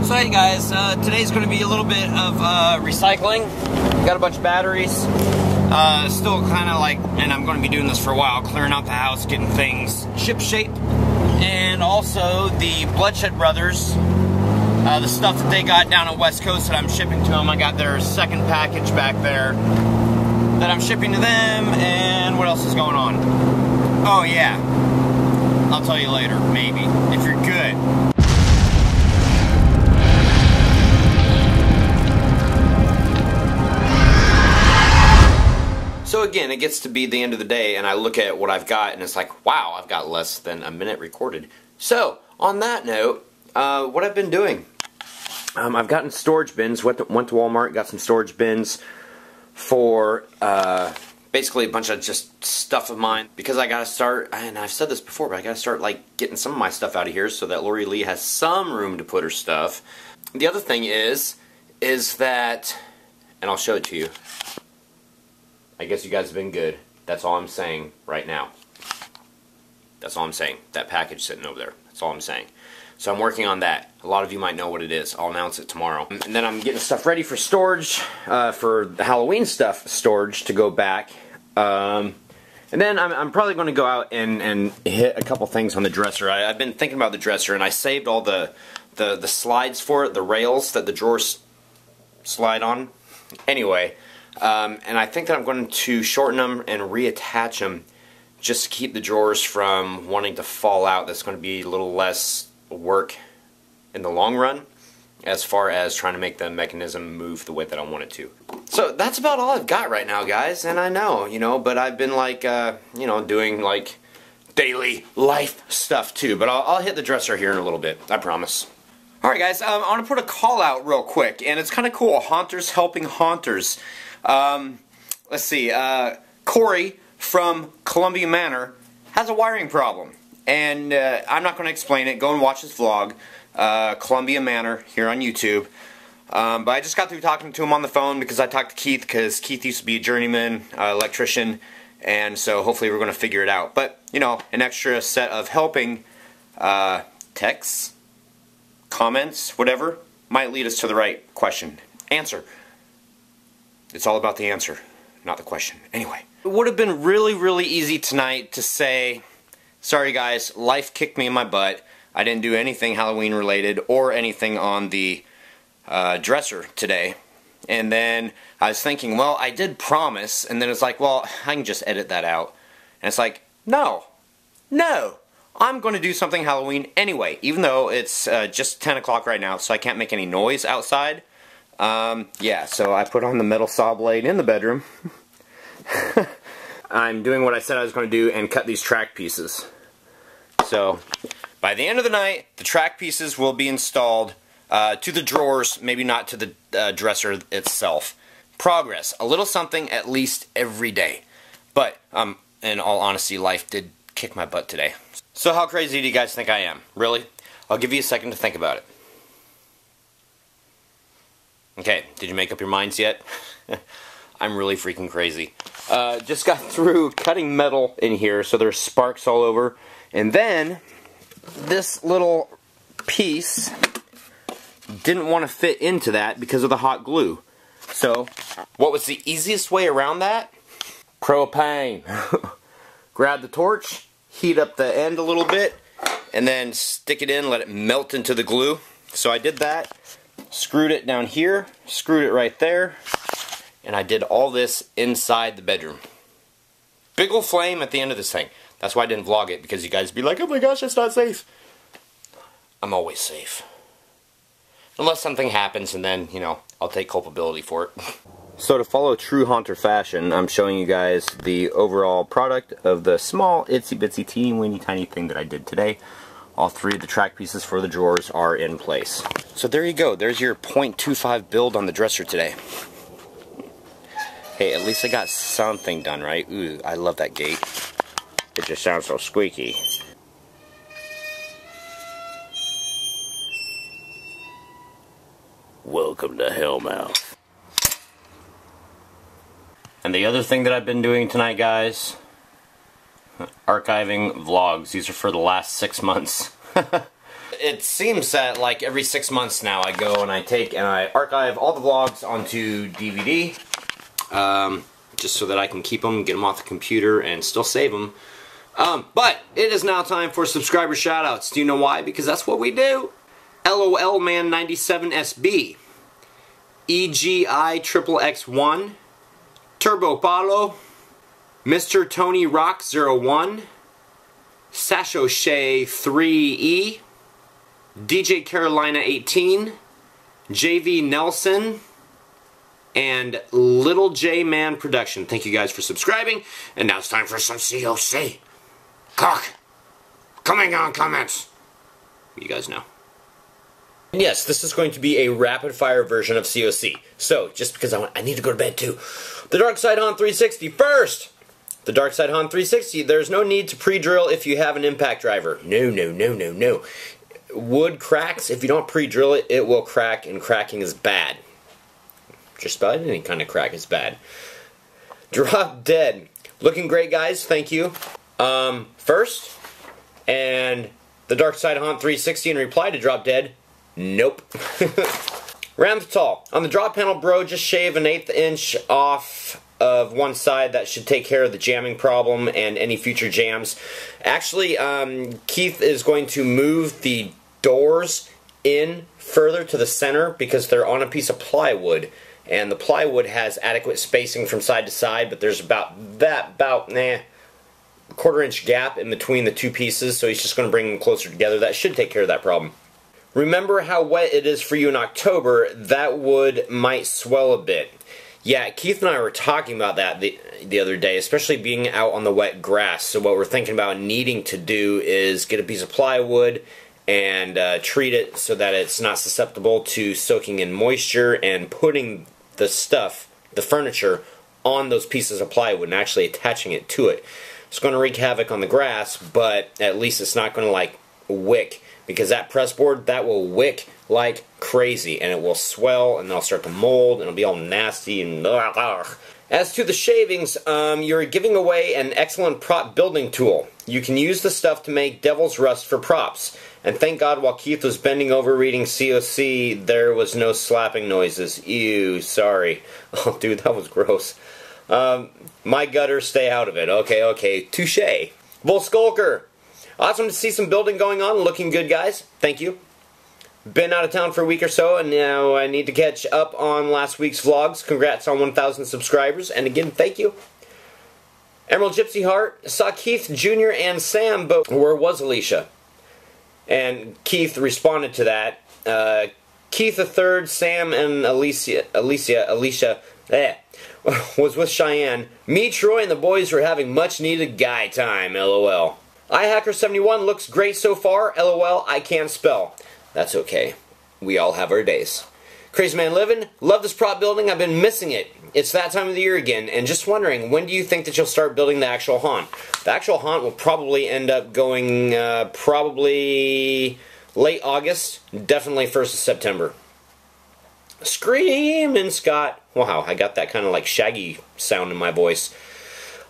So hey guys, today's going to be a little bit of recycling. Got a bunch of batteries. Still kind of like, and I'm going to be doing this for a while, clearing out the house, getting things ship-shape. And also the Bloodshed Brothers, the stuff that they got down on West Coast that I'm shipping to them. I got their second package back there that I'm shipping to them. And what else is going on? Oh yeah, I'll tell you later, maybe, if you're good. So again, it gets to be the end of the day and I look at what I've got and it's like, wow, I've got less than a minute recorded. So, on that note, what I've been doing, I've gotten storage bins, went to Walmart, got some storage bins for basically a bunch of just stuff of mine, because I gotta start, and I've said this before, but I gotta start like getting some of my stuff out of here so that Lori Lee has some room to put her stuff. The other thing is that, and I'll show it to you, I guess you guys have been good. That's all I'm saying right now. That's all I'm saying. That package sitting over there. That's all I'm saying. So I'm working on that. A lot of you might know what it is. I'll announce it tomorrow. And then I'm getting stuff ready for storage, for the Halloween stuff storage to go back. And then I'm probably going to go out and hit a couple things on the dresser. I've been thinking about the dresser, and I saved all the slides for it, the rails that the drawers slide on. Anyway. And I think that I'm going to shorten them and reattach them just to keep the drawers from wanting to fall out. That's going to be a little less work in the long run as far as trying to make the mechanism move the way that I want it to. So that's about all I've got right now, guys. And I know, you know, but I've been like, you know, doing like daily life stuff too. But I'll hit the dresser here in a little bit. I promise. Alright guys, I want to put a call out real quick, and it's kind of cool. Haunters helping haunters. Let's see, Corey from Columbia Manor has a wiring problem, and I'm not going to explain it. Go and watch his vlog, Columbia Manor, here on YouTube. But I just got through talking to him on the phone because I talked to Keith, because Keith used to be a journeyman electrician, and so hopefully we're going to figure it out. But, you know, an extra set of helping texts, comments, whatever, might lead us to the right answer. It's all about the answer, not the question. Anyway, it would have been really, really easy tonight to say, sorry guys, life kicked me in my butt. I didn't do anything Halloween related or anything on the dresser today. And then I was thinking, well, I did promise. And then it's like, well, I can just edit that out. And it's like, no, I'm going to do something Halloween anyway, even though it's just 10 o'clock right now, so I can't make any noise outside. Yeah, so I put on the metal saw blade in the bedroom. I'm doing what I said I was going to do and cut these track pieces. So, by the end of the night, the track pieces will be installed to the drawers, maybe not to the dresser itself. Progress. A little something at least every day. But, in all honesty, life did kick my butt today. So how crazy do you guys think I am? Really? I'll give you a second to think about it. Okay, did you make up your minds yet? I'm really freaking crazy. Just got through cutting metal in here, so there's sparks all over. And then, this little piece didn't want to fit into that because of the hot glue. So, what was the easiest way around that? Propane. Grab the torch, heat up the end a little bit, and then stick it in, let it melt into the glue. So I did that, screwed it down here, screwed it right there, and I did all this inside the bedroom. Big ol' flame at the end of this thing. That's why I didn't vlog it, because you guys would be like, oh my gosh, that's not safe. I'm always safe. Unless something happens, and then, you know, I'll take culpability for it. So to follow true haunter fashion, I'm showing you guys the overall product of the small, itsy bitsy, teeny weeny tiny thing that I did today. All three of the track pieces for the drawers are in place. So there you go. There's your 0.25 build on the dresser today. Hey, at least I got something done, right? Ooh, I love that gate. It just sounds so squeaky. Welcome to Hellmouth. And the other thing that I've been doing tonight, guys, archiving vlogs. These are for the last 6 months. it seems that like every 6 months now I go and I take and I archive all the vlogs onto DVD, just so that I can keep them, get them off the computer, and still save them. But it is now time for subscriber shoutouts. Do you know why? Because that's what we do. LOL Man 97SB, EGI XXX1, Turbo Paulo, Mr. Tony Rock 01, Sasho Shea 3E, DJ Carolina 18, JV Nelson, and Little J Man Production. Thank you guys for subscribing, and now it's time for some COC. Cock, coming on comments. You guys know. And yes, this is going to be a rapid-fire version of COC. So, just because I need to go to bed too. The Dark Side Han 360 first! The Dark Side Han 360, there's no need to pre-drill if you have an impact driver. No, no, no, no, no. Wood cracks. If you don't pre-drill it, it will crack, and cracking is bad. Just about any kind of crack is bad. Drop Dead. Looking great, guys. Thank you. First, and the Dark Side Han 360 in reply to Drop Dead. Nope. Ramthal. On the drop panel, bro, just shave an 1/8 inch off of one side. That should take care of the jamming problem and any future jams. Actually, Keith is going to move the doors in further to the center because they're on a piece of plywood. And the plywood has adequate spacing from side to side, but there's about a 1/4 inch gap in between the two pieces, so he's just going to bring them closer together. That should take care of that problem. Remember how wet it is for you in October. That wood might swell a bit. Yeah, Keith and I were talking about that the other day, especially being out on the wet grass. So what we're thinking about needing to do is get a piece of plywood and treat it so that it's not susceptible to soaking in moisture, and putting the stuff, the furniture, on those pieces of plywood and actually attaching it to it. It's going to wreak havoc on the grass, but at least it's not going to like wick. Because that press board, that will wick like crazy, and it will swell, and they'll start to mold, and it'll be all nasty and ugh. As to the shavings, you're giving away an excellent prop building tool. You can use the stuff to make devil's rust for props. And thank God while Keith was bending over reading COC, there was no slapping noises. Ew, sorry. Oh, dude, that was gross. My gutter, stay out of it. Okay, okay, touche. Bull Skulker. Awesome to see some building going on. Looking good, guys. Thank you. Been out of town for a week or so, and now I need to catch up on last week's vlogs. Congrats on 1,000 subscribers. And again, thank you. Emerald Gypsy Heart. Saw Keith Jr. and Sam, but where was Alicia? And Keith responded to that. Keith III, Sam, and Alicia was with Cheyenne. Me, Troy, and the boys were having much needed guy time, LOL. iHacker71 looks great so far. LOL, I can't spell. That's okay. We all have our days. Crazy Man Living, love this prop building. I've been missing it. It's that time of the year again, and just wondering, when do you think that you'll start building the actual haunt? The actual haunt will probably end up going probably late August, definitely 1st of September. Screaming Scott. Wow, I got that kind of like Shaggy sound in my voice.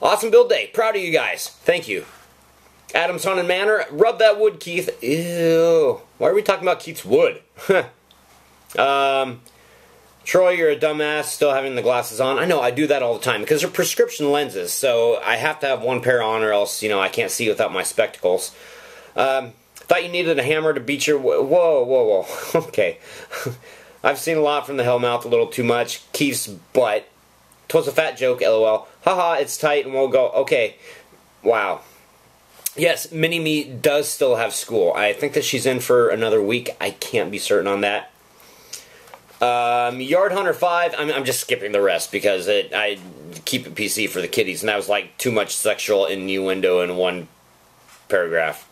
Awesome build day. Proud of you guys. Thank you. Adam's Haunted Manor. Rub that wood, Keith. Ew. Why are we talking about Keith's wood? Troy, you're a dumbass still having the glasses on. I know, I do that all the time because they're prescription lenses, so I have to have one pair on or else, you know, I can't see without my spectacles. Thought you needed a hammer to beat your... Whoa, whoa, whoa. Okay. I've seen a lot from the Hellmouth, a little too much. Keith's butt. 'Twas a fat joke, LOL. Haha, it's tight and we'll go. Okay. Wow. Yes, Mini-Me does still have school. I think that she's in for another week. I can't be certain on that. Yard Hunter 5, I'm just skipping the rest because I keep it PC for the kiddies, and that was like too much sexual innuendo in one paragraph.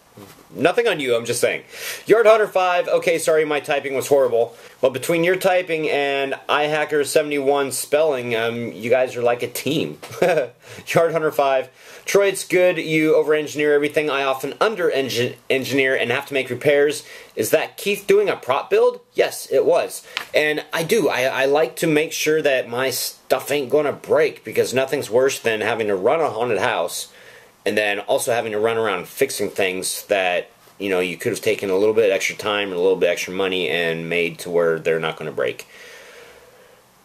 Nothing on you, I'm just saying. Yard Hunter 5, okay, sorry, my typing was horrible. But between your typing and iHacker71 spelling, you guys are like a team. Yard Hunter 5, Troy, it's good you over-engineer everything. I often under-engineer and have to make repairs. Is that Keith doing a prop build? Yes, it was. And I do. I like to make sure that my stuff ain't gonna break, because nothing's worse than having to run a haunted house and then also having to run around fixing things that, you know, you could have taken a little bit extra time and a little bit extra money and made to where they're not going to break.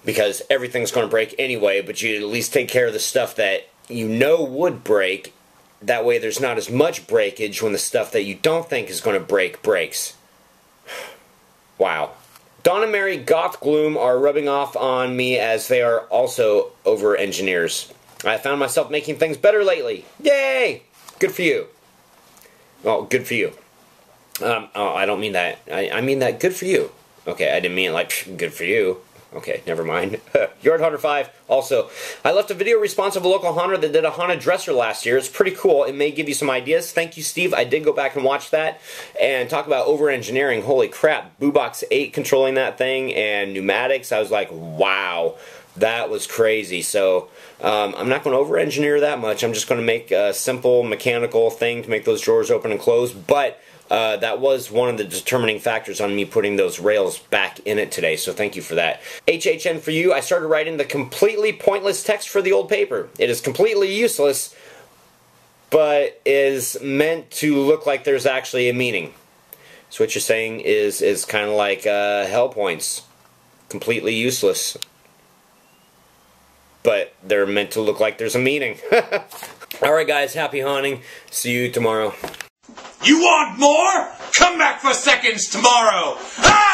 Because everything's going to break anyway, but you at least take care of the stuff that you know would break. That way there's not as much breakage when the stuff that you don't think is going to break breaks. Wow. Dawn and Mary Goth Gloom are rubbing off on me as they are also over-engineers. I found myself making things better lately. Yay! Good for you. Well, good for you. Oh, I don't mean that. I mean that good for you. Okay, I didn't mean it like good for you. Okay, never mind. Yard Hunter 5. Also, I left a video response of a local haunter that did a haunted dresser last year. It's pretty cool. It may give you some ideas. Thank you, Steve. I did go back and watch that. And talk about over-engineering. Holy crap. Boobox 8 controlling that thing and pneumatics. I was like, wow. That was crazy. So, I'm not going to over-engineer that much. I'm just going to make a simple mechanical thing to make those drawers open and close. But that was one of the determining factors on me putting those rails back in it today, so thank you for that. HHN for you, I started writing the completely pointless text for the old paper. It is completely useless, but is meant to look like there's actually a meaning. So what you're saying is kind of like hell points. Completely useless. But they're meant to look like there's a meaning. Alright guys, happy haunting. See you tomorrow. You want more? Come back for seconds tomorrow! Ah!